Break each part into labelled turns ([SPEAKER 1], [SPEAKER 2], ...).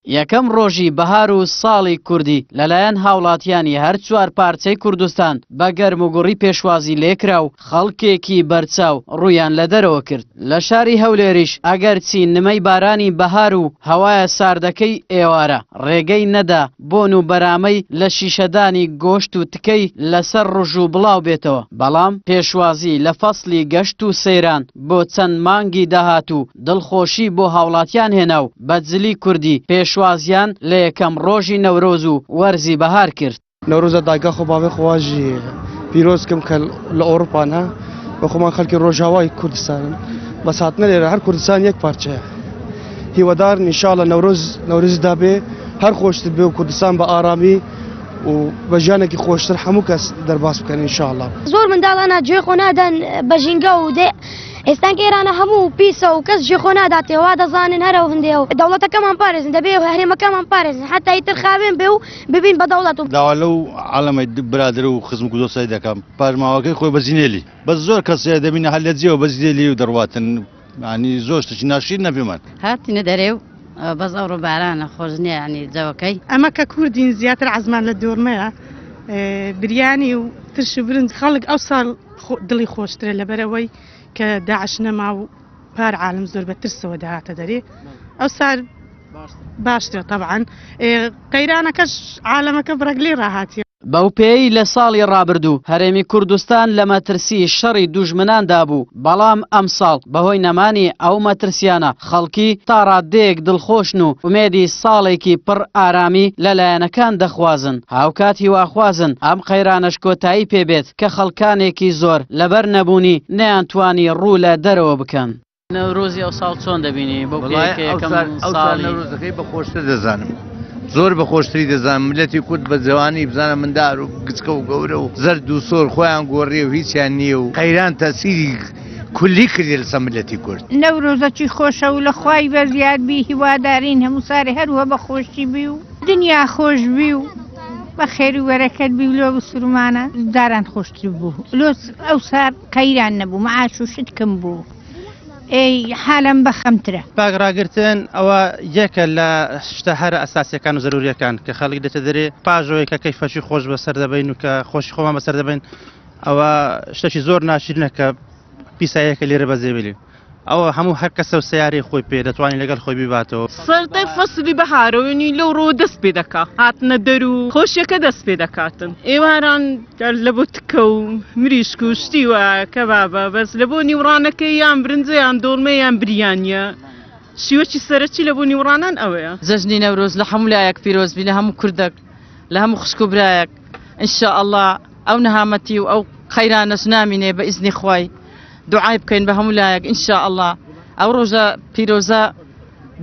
[SPEAKER 1] یەکەم ڕۆژی بەهار و ساڵی کوردی لەلایەن هاوڵاتیانی هەر چوار پارچەی کوردستان بە گەرموگوڕی پێشوازی لێکرا و خەڵکێکی بەرچاو ڕوویان لە دەرەوە کرد. لە شاری هەولێریش ئەگەرچی نمەی بارانی بەهار و هەوایە ساردەکەی ئێوارە ڕێگەی نەدا بۆن و بەرامەی لە شیشەدانی گۆشت و تکەی لەسەر ڕژ و بڵاو بێتەوە، بەڵام پێشوازی لە فەسڵی گەشت و سەیران بۆ چەند مانگی داهاتوو دڵخۆشی بۆ هاوڵاتیان هێنا و بەجلی کوردی پێشوازیان لە یەکەم ڕۆژی نەورۆز و وەرزی بەهار کرد.
[SPEAKER 2] نەورۆزە داگا خۆ باوێ خواژی پیرۆزکەم کە لە ئەوروپانە بە خۆمان خەڵکی ڕۆژاوای کوردستانن بەس هاتنە لێرە هەر کوردستان یەک پارچەیە. هیوادار ئینشاڵڵا نەورۆز دابێ هەر خۆشتر بێ و کوردستان بە ئارامی و بە ژیانێکی خۆشتر هەموو کەس دەرباس بکەن ئینشاڵڵا.
[SPEAKER 3] زۆر منداڵانە گوێ خۆ نادەن بە ژینگە و ئێستان ئێرانە هەموو پیسە و کەس گوێ خۆ ناداتێەوە دەزانن هەرە و هەندێ و دەوڵەتەکەمان پارێزن دەبێ و هەرێمەکەمان پارێزن حتا ئیتر خاوێن بێ و ببین بە دەوڵەت و
[SPEAKER 4] داوا لەو عالەمەی برادر و خزم و دۆستای دەکەم پارماوەکەی خۆی بەزینێلی بەس زۆر کەسێ دەبینە هەل لە جێەوە بەزینێلی و دەڕواتن ینی زۆر شتێکی ناشیر نەبێمان
[SPEAKER 5] هاتینە دەرێ و بەس ئەوڕۆ بارانە خۆشنیە ینی جەوەکەی
[SPEAKER 6] ئەمە کە کوردین زیاتر عزمان لە دۆرمەیە بریانی و ترش و برنج خەڵک ئەو ساڵ دڵی خۆشترە لەبەرەوەی کە داعش نەما و پار عالم زۆر بە ترسەوە داهاتە دەرێ ئەو سار باشترە طبعاً قەیرانەکەش عالەمەکە بڕەگلێ ڕاهاتیە.
[SPEAKER 1] بەو پێی لە ساڵی ڕابردوو هەرێمی کوردستان لە مەترسی شەڕی دوژمناندا بوو، بەڵام ئەم ساڵ بەهۆی نەمانی ئەو مەترسیانە خەڵکی تا ڕادەیەک دڵخۆشن و ئومێدی ساڵێکی پڕ ئارامی لەلایەنەکان دەخوازن. هاوکات هیواخوازن ئەم قەیرانەش کۆتایی پێبێت کە خەڵکانێکی زۆر لەبەر نەبوونی نەیانتوانی ڕوو لە دەرەوە بکەن. نەورۆزی ئەو ساڵ چۆن دەبینی؟ بۆ
[SPEAKER 4] نەورۆزەکەی بە خۆشتر دەزانم، زۆر بە خۆشتری دەزانم. ملەتی کورد بە جوانی بزانە مندار و گچکە و گەورە و زەرد و سۆر خۆیان گۆڕێ و هیچیان نییە و قەیران تەسیری کولی کردی لەسەر ملەتی کورد.
[SPEAKER 7] نەورۆزەکی خۆشە و لە خوای بەزیادبی هیوادارین هەموو سارێ هەروە بە خۆشی بی و دنیا خۆش بی و بە خێر و وەرەکەت بی و لۆ بسرومانە داران خۆشتر بوو. لۆ ئەو سار قەیران نەبوو، مەعاش و شتکم بوو. ئەی حالم بەخەمترە.
[SPEAKER 8] باگڕاگرتن ئەوە یەکە لە شتە هەر ئەساسیەکان و زەروریەکان کە خەڵک دێتە دەرێ پاژەوەی کە کەیفەشی خۆش بەسەر دەبین و کە خۆشی خۆمان بەسەر دەبین ئەوە شتێکی زۆر ناشرینە کە پیسایەکە لێرە بەجێبێ. ئەوە هەموو هەر کەسە و سیارەی خۆی پێ دەتوانین لەگەڵ خۆی بیباتەوە.
[SPEAKER 6] سەردەی فەسلی بەهارەوەنی لەو ڕۆ دەست پێ دەکا هاتنە دەر و خۆشیەکە دەست پێ دەکاتن. ئێواران لە بۆ تکە و مریشک و شتی وایە کە بابە بەس لە بۆ نیوڕانەکەی یان برنجە یان دۆڵمە یان بریانە شیوەکی سەرەکی لە بۆ نیوڕانان ئەوەیە.
[SPEAKER 1] جەژنی نەورۆز لە هەموو لایەک پیرۆزبی لە هەموو کوردەک لە هەموو خوشک و برایەک ئینشاءڵڵا ئەو نەهامەتی و ئەو قەیرانەش نامینێ بە ئیزنی خوای دوعای بکەین بە هەموو لایەک ئینشاءڵڵا ئەو ڕۆژە پیرۆزە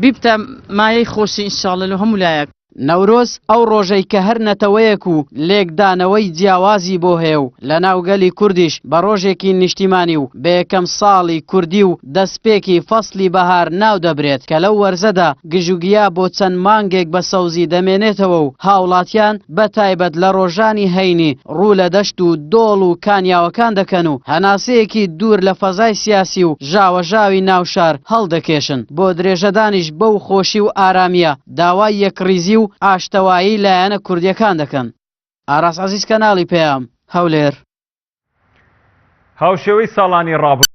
[SPEAKER 1] بیبتە مایەی خۆشی ئینشاءڵڵا لە هەموو لایەک. نەورۆز ئەو ڕۆژەی کە هەر نەتەوەیەک و لێکدانەوەی جیاوازی بۆ هەیە و لە ناوگەلی کوردیش بە ڕۆژێکی نیشتیمانی و بە یەکەم ساڵی کوردی و دەستپێکی فەسلی بەهار ناو دەبرێت کە لەو وەرزەدا گژوگیا بۆ چەند مانگێک بە سەوزی دەمێنێتەوە و هاوڵاتیان بە تایبەت لە ڕۆژانی هەینی ڕوو لە دەشت و دۆڵ و کانیاوەکان دەکەن و هەناسەیەکی دوور لە فەزای سیاسی و ژاوەژاوی ناوشار هەڵدەکێشن. بۆ درێژەدانیش بەو خۆشی و ئارامیە داوای یەکڕیزی و ئاشتەوایی لایەنە کوردیەکان دەکەن. ئاراس عەزیز کەناڵی پێیام هەولێر.
[SPEAKER 9] هاوشێوەی ساڵانی ڕابردوو